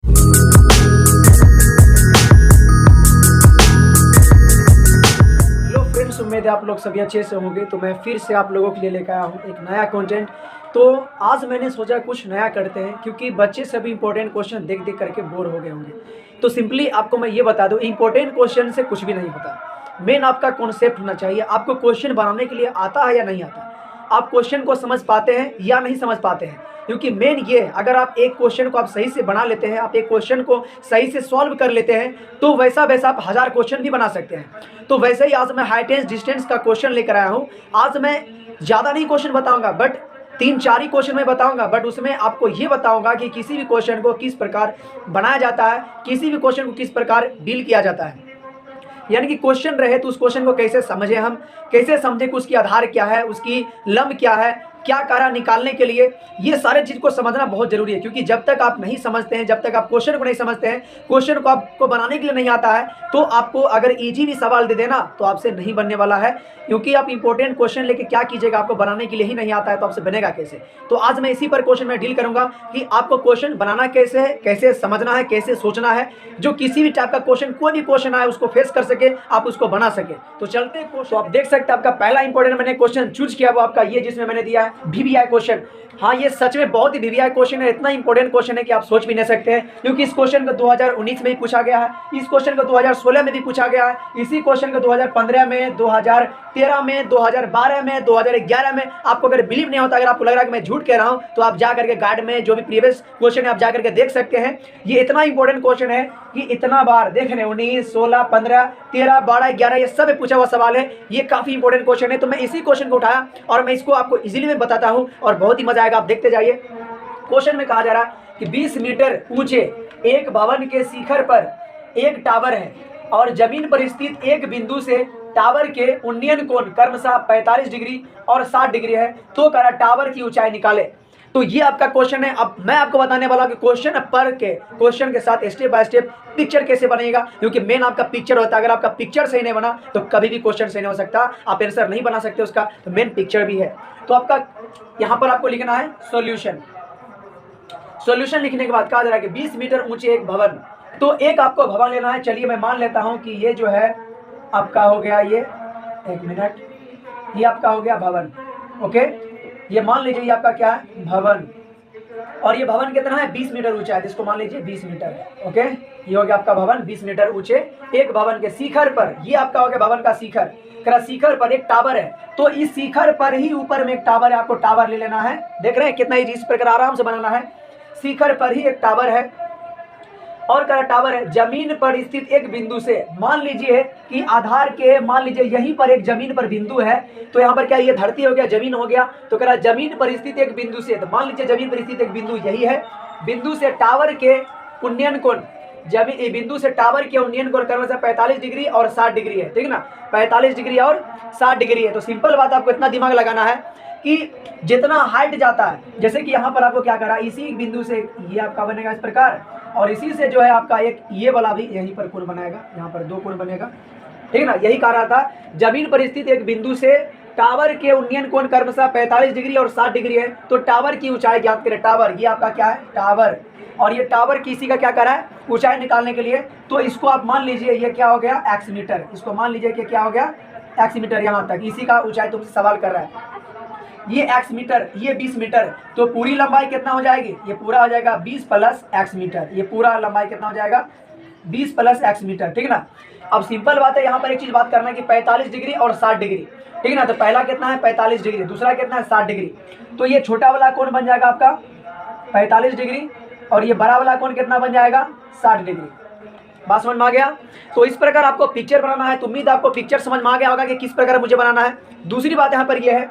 Hello friends, उम्मीद है आप लोग सभी अच्छे से होंगे। तो मैं फिर से आप लोगों के लिए लेकर आया हूँ एक नया कंटेंट। तो आज मैंने सोचा कुछ नया करते हैं, क्योंकि बच्चे सभी इंपॉर्टेंट क्वेश्चन देख देख करके बोर हो गए होंगे। तो सिंपली आपको मैं ये बता दूँ, इंपॉर्टेंट क्वेश्चन से कुछ भी नहीं होता। मेन आपका कॉन्सेप्ट होना चाहिए, आपको क्वेश्चन बनाने के लिए आता है या नहीं आता, आप क्वेश्चन को समझ पाते हैं या नहीं समझ पाते हैं। क्योंकि मेन ये है, अगर आप एक क्वेश्चन को आप सही से बना लेते हैं, आप एक क्वेश्चन को सही से सॉल्व कर लेते हैं, तो वैसा वैसा आप 1000 क्वेश्चन भी बना सकते हैं। तो वैसे ही आज मैं हाइटेंस डिस्टेंस का क्वेश्चन लेकर आया हूँ। आज मैं ज़्यादा नहीं क्वेश्चन बताऊंगा, बट 3-4 ही क्वेश्चन मैं बताऊंगा, बट उसमें आपको ये बताऊंगा कि किसी भी क्वेश्चन को किस प्रकार बनाया जाता है, किसी भी क्वेश्चन को किस प्रकार डील किया जाता है। यानी कि क्वेश्चन रहे तो उस क्वेश्चन को कैसे समझे, हम कैसे समझे कि उसकी आधार क्या है, उसकी लंब क्या है, क्या कारण निकालने के लिए, ये सारे चीज़ को समझना बहुत जरूरी है। क्योंकि जब तक आप नहीं समझते हैं, जब तक आप क्वेश्चन को नहीं समझते हैं, क्वेश्चन को आपको बनाने के लिए नहीं आता है, तो आपको अगर इजी भी सवाल दे देना तो आपसे नहीं बनने वाला है। क्योंकि आप इंपॉर्टेंट क्वेश्चन लेके क्या कीजिएगा, आपको बनाने के लिए ही नहीं आता है तो आपसे बनेगा कैसे। तो आज मैं इसी पर क्वेश्चन में डील करूंगा कि आपको क्वेश्चन बनाना कैसे है, कैसे समझना है, कैसे सोचना है, जो किसी भी टाइप का क्वेश्चन, कोई भी क्वेश्चन आए उसको फेस कर सके, आप उसको बना सके। तो चलते हैं। तो आप देख सकते हैं आपका पहला इंपॉर्टेंट मैंने क्वेश्चन चूज किया, वो आपका ये जिसमें मैंने दिया है वीवीआई क्वेश्चन। हाँ, ये सच में बहुत ही वीवीआई क्वेश्चन है, इतना इंपॉर्टेंट क्वेश्चन है कि आप सोच भी नहीं सकते हैं। क्योंकि इस क्वेश्चन को 2019 में भी पूछा गया है, इस क्वेश्चन को 2016 में भी पूछा गया है, इसी क्वेश्चन को 2015 में, 2013 में, 2012 में, 2011 में। आपको अगर बिलीव नहीं होता, अगर आपको लग रहा है कि मैं झूठ कह रहा हूं, तो आप जा करके गाइड में जो भी प्रीवियस क्वेश्चन है आप जा करके देख सकते हैं। ये इतना इंपॉर्टेंट क्वेश्चन है कि इतना बार देख रहे हैं, 19, 16, 15, 13, 12, 11 ये सब पूछा हुआ सवाल है। ये काफी इंपॉर्टेंट क्वेश्चन है। तो मैं इसी क्वेश्चन को उठाया और मैं इसको आपको इजीली में बताता हूं और बहुत ही मजा आएगा, आप देखते जाइए। क्वेश्चन में कहा जा रहा है कि 20 मीटर ऊंचे एक भवन के शिखर पर एक टावर है और जमीन पर स्थित एक बिंदु से टावर के उन्नयन कोण क्रमशः 45 डिग्री और 60 डिग्री है, तो कह रहा टावर की ऊंचाई निकाले। तो ये आपका क्वेश्चन है। अब मैं आपको बताने वाला हूं कि क्वेश्चन के साथ स्टेप बाय स्टेप पिक्चर कैसे बनेगा। क्योंकि मेन आपका पिक्चर होता है, अगर आपका पिक्चर सही नहीं बना तो कभी भी क्वेश्चन सही नहीं हो सकता, आप आंसर नहीं बना सकते उसका। तो मेन पिक्चर भी है। तो आपका यहाँ पर आपको लिखना है सॉल्यूशन। सॉल्यूशन लिखने के बाद कहा जा रहा है कि 20 मीटर ऊंचे एक भवन, तो एक आपको भवन लेना है। चलिए मैं मान लेता हूं कि ये जो है आपका हो गया, ये एक मिनट, ये आपका हो गया भवन। ओके, ये मान लीजिए ये आपका क्या है, भवन। और ये भवन कितना है, 20 मीटर ऊंचा है, जिसको मान लीजिए 20 मीटर है। ओके, ये हो गया आपका भवन 20 मीटर ऊंचे एक भवन के शिखर पर, ये आपका हो गया भवन का शिखर। शिखर पर एक टावर है, तो इस शिखर पर ही ऊपर में एक टावर है, आपको टावर ले लेना है। देख रहे हैं कितना इस प्रकार आराम से बनाना है। शिखर पर ही एक टावर है और टावर है जमीन पर स्थित एक बिंदु से, मान लीजिए कि आधार के, मान लीजिए यहीं पर एक जमीन पर बिंदु है। तो यहाँ पर क्या, ये धरती हो गया, जमीन हो गया। तो कह रहा जमीन पर स्थित एक बिंदु से, तो मान लीजिए जमीन पर स्थित एक बिंदु यही है। बिंदु से टावर के उन्नयन कोण, जमीन बिंदु से टावर के उन्नयन कोण क्रमशः 45 डिग्री और 60 डिग्री है, ठीक ना। 45 डिग्री और 60 डिग्री है। तो सिंपल बात, आपको इतना दिमाग लगाना है कि जितना हाइट जाता है, जैसे कि यहाँ पर आपको क्या करा, इसी बिंदु से ये आपका बनेगा इस प्रकार, और इसी से जो है आपका एक ये वाला भी यहीं पर कोण बनाएगा, यहाँ पर 2 कोण बनेगा, ठीक ना। यही कह रहा था, जमीन पर स्थित एक बिंदु से टावर के उन्नयन कोण क्रमशः 45 डिग्री और 60 डिग्री है, तो टावर की ऊंचाई ज्ञात करें। टावर, ये आपका क्या है, टावर, और ये टावर किसी का क्या करा है, ऊंचाई निकालने के लिए। तो इसको आप मान लीजिए ये क्या हो गया, एक्स मीटर। इसको मान लीजिए कि क्या हो गया, एक्स मीटर। यहाँ तक इसी का ऊंचाई तुमसे सवाल कर रहा है, ये एक्स मीटर, ये 20 मीटर। तो पूरी लंबाई कितना हो जाएगी, ये पूरा हो जाएगा 20 प्लस एक्स मीटर। ये पूरा लंबाई कितना हो जाएगा, 20 प्लस एक्स मीटर, ठीक ना। अब सिंपल बात है, यहाँ पर एक चीज बात करना है कि 45 डिग्री और 60 डिग्री, ठीक ना। तो पहला कितना है, 45 डिग्री, दूसरा कितना है, 60 डिग्री। तो ये छोटा वाला कोण बन जाएगा आपका 45 डिग्री, और ये बड़ा वाला कोण कितना बन जाएगा, 60 डिग्री। बात समझ में आ गया। तो इस प्रकार आपको पिक्चर बनाना है। तो उम्मीद आपको पिक्चर समझ में आ गया होगा कि किस प्रकार मुझे बनाना है। दूसरी बात यहाँ पर यह है,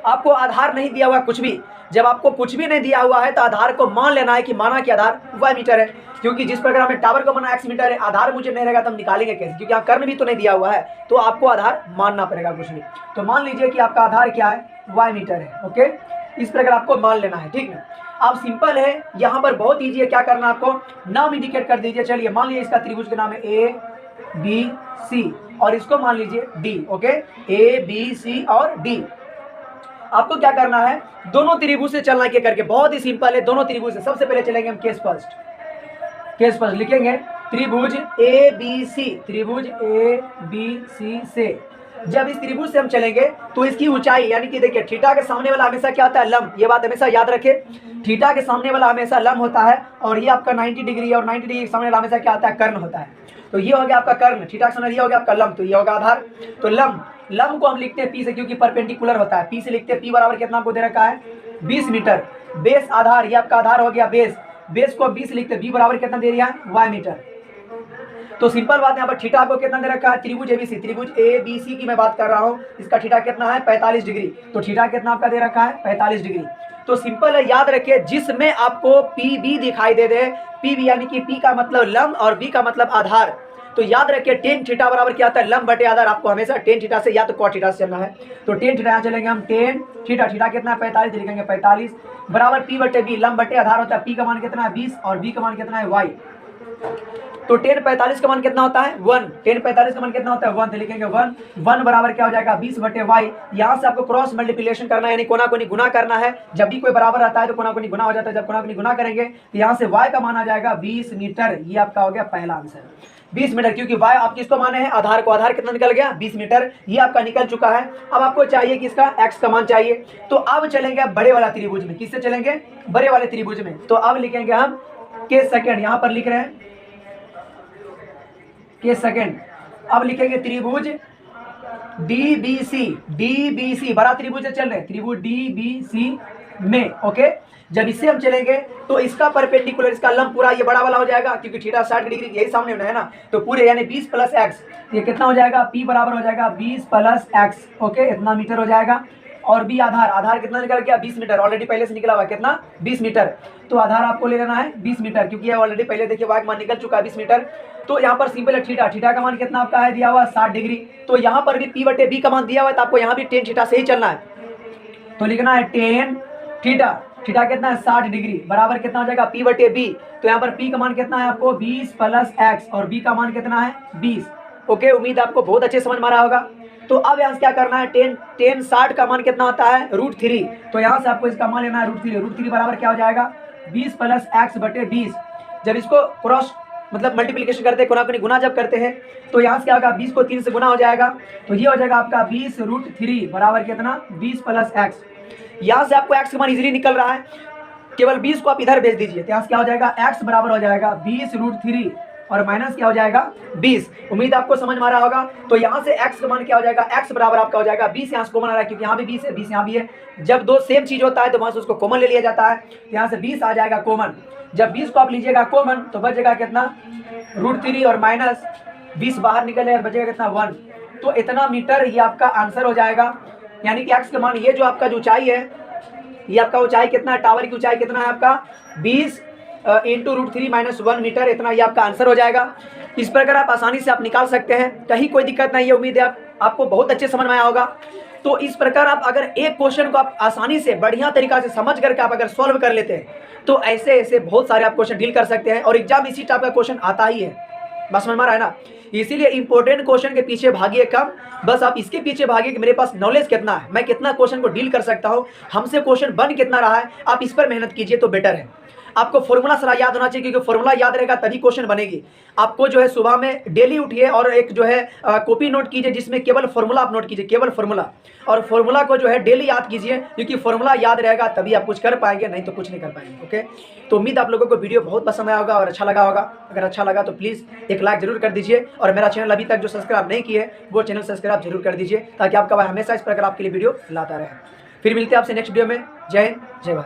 आपको आधार नहीं दिया हुआ कुछ भी। जब आपको कुछ भी नहीं दिया हुआ है तो आधार को मान लेना है कि माना कि आधार वाई मीटर है। क्योंकि जिस प्रकार हमें टावर को माना एक्स मीटर है, आधार मुझे नहीं रहेगा तो हम निकालेंगे कैसे, क्योंकि यहाँ कर्ण भी तो नहीं दिया हुआ है, तो आपको आधार मानना पड़ेगा कुछ भी। तो मान लीजिए कि आपका आधार क्या है, वाई मीटर है। ओके, इस प्रकार आपको मान लेना है, ठीक है। अब सिंपल है, यहाँ पर बहुत ईजी है। क्या करना है आपको, नाम इंडिकेट कर दीजिए। चलिए मान लीजिए इसका त्रिभुज का नाम है ए बी सी, और इसको मान लीजिए D. Okay, A B C और डी। आपको क्या करना है, दोनों त्रिभुज से चलना, क्या करके, बहुत ही सिंपल है। दोनों त्रिभुज से सबसे पहले चलेंगे हम केस फर्स्ट। केस फर्स्ट लिखेंगे त्रिभुज ए बी सी, त्रिभुज ए बी सी से जब इस त्रिभुज से हम चलेंगे तो इसकी ऊंचाई यानी कि देखिए थीटा के सामने वाला हमेशा क्या होता है, लंब। ये बात हमेशा याद रखें, थीटा के सामने वाला हमेशा लंब होता है और ये आपका 90 डिग्री और 90 डिग्री के सामने वाला हमेशा क्या होता है, कर्ण होता है। तो ये हो गया आपका कर्ण, थीटा के सामने ये हो गया आपका लंब, तो ये होगा आधार। तो लंब को हम लिखते हैं पी से क्योंकि परपेंडिकुलर होता है, पी से लिखते हैं। पी बराबर कितना आपको दे रखा है 20 मीटर। बेस आधार, ये आपका आधार हो गया बेस को 20 लिखते हैं। बी बराबर कितना दे दिया है y मीटर। तो सिंपल बात है, यहाँ पर थीटा आपको कितना दे रखा है, त्रिभुज एबीसी, त्रिभुज एबीसी की मैं बात कर रहा हूँ, इसका थीटा कितना है 45 डिग्री। तो थीटा कितना आपका दे रखा है 45 डिग्री। तो सिंपल है, याद रखिए जिसमें आपको पी बी दिखाई दे दे, पी बी यानी कि पी का मतलब लंब और बी का मतलब आधार, तो याद रखिए टेन थीटा बराबर क्या आता है, लंब बटे आधार। आपको हमेशा टेन थीटा से या तो कॉट थीटा से चलना है। तो टेन थीटा यहाँ चलेंगे हम, टेन थीटा, थीटा कितना है 45 लिखेंगे 45 बराबर पी बटे बी, लंब बटे आधार होता है। पी का मान कितना है 20 और बी का मान कितना है y। तो टेन 45 का मान कितना होता है 1, टेन 45 का मान कितना होता है 1, तो लिखेंगे 1 बराबर क्या हो जाएगा 20 बटे y। यहाँ से आपको क्रॉस मल्टीप्लिकेशन करना है यानी कोना कोनी गुना करना है। जब भी कोई बराबर आता है तो कोना कोनी गुना हो जाता है। जब कोना कोनी गुना करेंगे तो यहाँ से y का मान आ जाएगा 20 मीटर। ये आपका हो गया पहला आंसर 20 मीटर, क्योंकि y आप किसको माने हैं, आधार को। आधार कितना निकल गया 20 मीटर, ये आपका निकल चुका है। अब आपको चाहिए कि इसका x का मान चाहिए। तो अब चलेंगे बड़े वाला त्रिभुज में। किससे चलेंगे, बड़े वाले त्रिभुज में। तो अब लिखेंगे हम के सेकंड, यहाँ पर लिख रहे हैं के सेकंड। अब लिखेंगे त्रिभुज डीबीसी, बड़ा त्रिभुज से चल रहे हैं, त्रिभुज डीबीसी में। ओके, जब इससे हम चलेंगे तो इसका परपेंडिकुलर, इसका लंब पूरा ये बड़ा वाला हो जाएगा क्योंकि थीटा 60 डिग्री यही सामने होना है ना। तो पूरे यानी 20 प्लस एक्स, ये कितना हो जाएगा, P बराबर हो जाएगा 20 प्लस एक्स। ओके, इतना मीटर हो जाएगा। और बी आधार कितना निकल गया 20 मीटर, ऑलरेडी पहले से निकला हुआ कितना 20 मीटर। तो आधार आपको ले लेना है 20 मीटर क्योंकि ये ऑलरेडी पहले देखिए वाई का मान निकल चुका है 20 मीटर। तो यहाँ पर सिंपल है थीटा का मान कितना आपका है दिया हुआ 60 डिग्री। तो यहाँ पर भी पी बटे बी का मान दिया हुआ है, तो आपको यहाँ भी टेन थीटा से ही चलना है। तो लिखना है टेन थीटा कितना है 60 डिग्री बराबर कितना हो जाएगा पी बटे बी। तो यहाँ पर पी का मान कितना है आपको 20 प्लस एक्स और बी का मान कितना है 20। ओके, उम्मीद आपको बहुत अच्छे समझ में आ रहा होगा। तो अब यहाँ से क्या करना है, टेन 60 का मान कितना होता है √3। तो यहाँ से आपको इसका मान लेना है √3 बराबर क्या हो जाएगा 20 प्लस एक्स बटे 20। जब इसको क्रॉस मतलब मल्टीप्लिकेशन करते हैं, कोना कोनी गुना जब करते हैं तो यहाँ से क्या होगा 20 को 3 से गुना हो जाएगा। तो ये हो जाएगा आपका 20 √3 बराबर कितना 20 प्लस एक्स। यहाँ से आपको एक्स का मान इजीली निकल रहा है, केवल 20 को आप इधर भेज दीजिए। तो यहाँ से क्या हो जाएगा एक्स बराबर हो जाएगा 20 √3 और माइनस क्या हो जाएगा 20। उम्मीद आपको समझ में आ रहा होगा। तो यहाँ से x का मान क्या हो जाएगा, x बराबर आपका हो जाएगा 20। यहाँ से कॉमन आ रहा है क्योंकि यहाँ भी 20 है, 20 यहाँ भी है। जब दो सेम चीज होता है तो वहां से उसको कॉमन ले लिया जाता है। यहाँ से 20 आ जाएगा कॉमन। जब 20 को आप लीजिएगा कॉमन तो बचेगा कितना √3 और माइनस 20 बाहर निकले और बचेगा कितना 1। तो इतना मीटर ये आपका आंसर हो जाएगा। यानी कि x का मान ये जो आपका जो ऊंचाई है, ये आपका ऊंचाई कितना है, टावर की ऊंचाई कितना है आपका 20 इंटू √3 - 1 मीटर, इतना ये आपका आंसर हो जाएगा। इस प्रकार आप आसानी से आप निकाल सकते हैं, कहीं कोई दिक्कत नहीं है। उम्मीद है आपको बहुत अच्छे समझ में आया होगा। तो इस प्रकार आप अगर एक क्वेश्चन को आप आसानी से बढ़िया तरीका से समझ करके आप अगर सॉल्व कर लेते हैं तो ऐसे बहुत सारे आप क्वेश्चन डील कर सकते हैं। और एग्जाम इसी टाइप का क्वेश्चन आता ही है, बस समझ में आ रहा है ना। इसीलिए इंपॉर्टेंट क्वेश्चन के पीछे भागिए कम, बस आप इसके पीछे भागिए कि मेरे पास नॉलेज कितना है, मैं कितना क्वेश्चन को डील कर सकता हूँ, हमसे क्वेश्चन बन कितना रहा है। आप इस पर मेहनत कीजिए तो बेटर है। आपको फॉर्मूला सारा याद होना चाहिए क्योंकि फॉर्मूला याद रहेगा तभी क्वेश्चन बनेगी। आपको जो है सुबह में डेली उठिए और एक जो है कॉपी नोट कीजिए जिसमें केवल फॉर्मूला आप नोट कीजिए, केवल फॉर्मूला। और फॉर्मूला को जो है डेली याद कीजिए क्योंकि फॉर्मूला याद रहेगा तभी आप कुछ कर पाएंगे, नहीं तो कुछ नहीं कर पाएंगे। ओके, तो उम्मीद आप लोगों को वीडियो बहुत पसंद आया होगा और अच्छा लगा होगा। अगर अच्छा लगा तो प्लीज़ एक लाइक जरूर कर दीजिए और मेरा चैनल अभी तक जो सब्सक्राइब नहीं किए वो चैनल सब्सक्राइब जरूर कर दीजिए ताकि आपका हमेशा इस प्रकार आपके लिए वीडियो लाता रहे। फिर मिलते हैं आपसे नेक्स्ट वीडियो में। जय हिंद, जय भारत।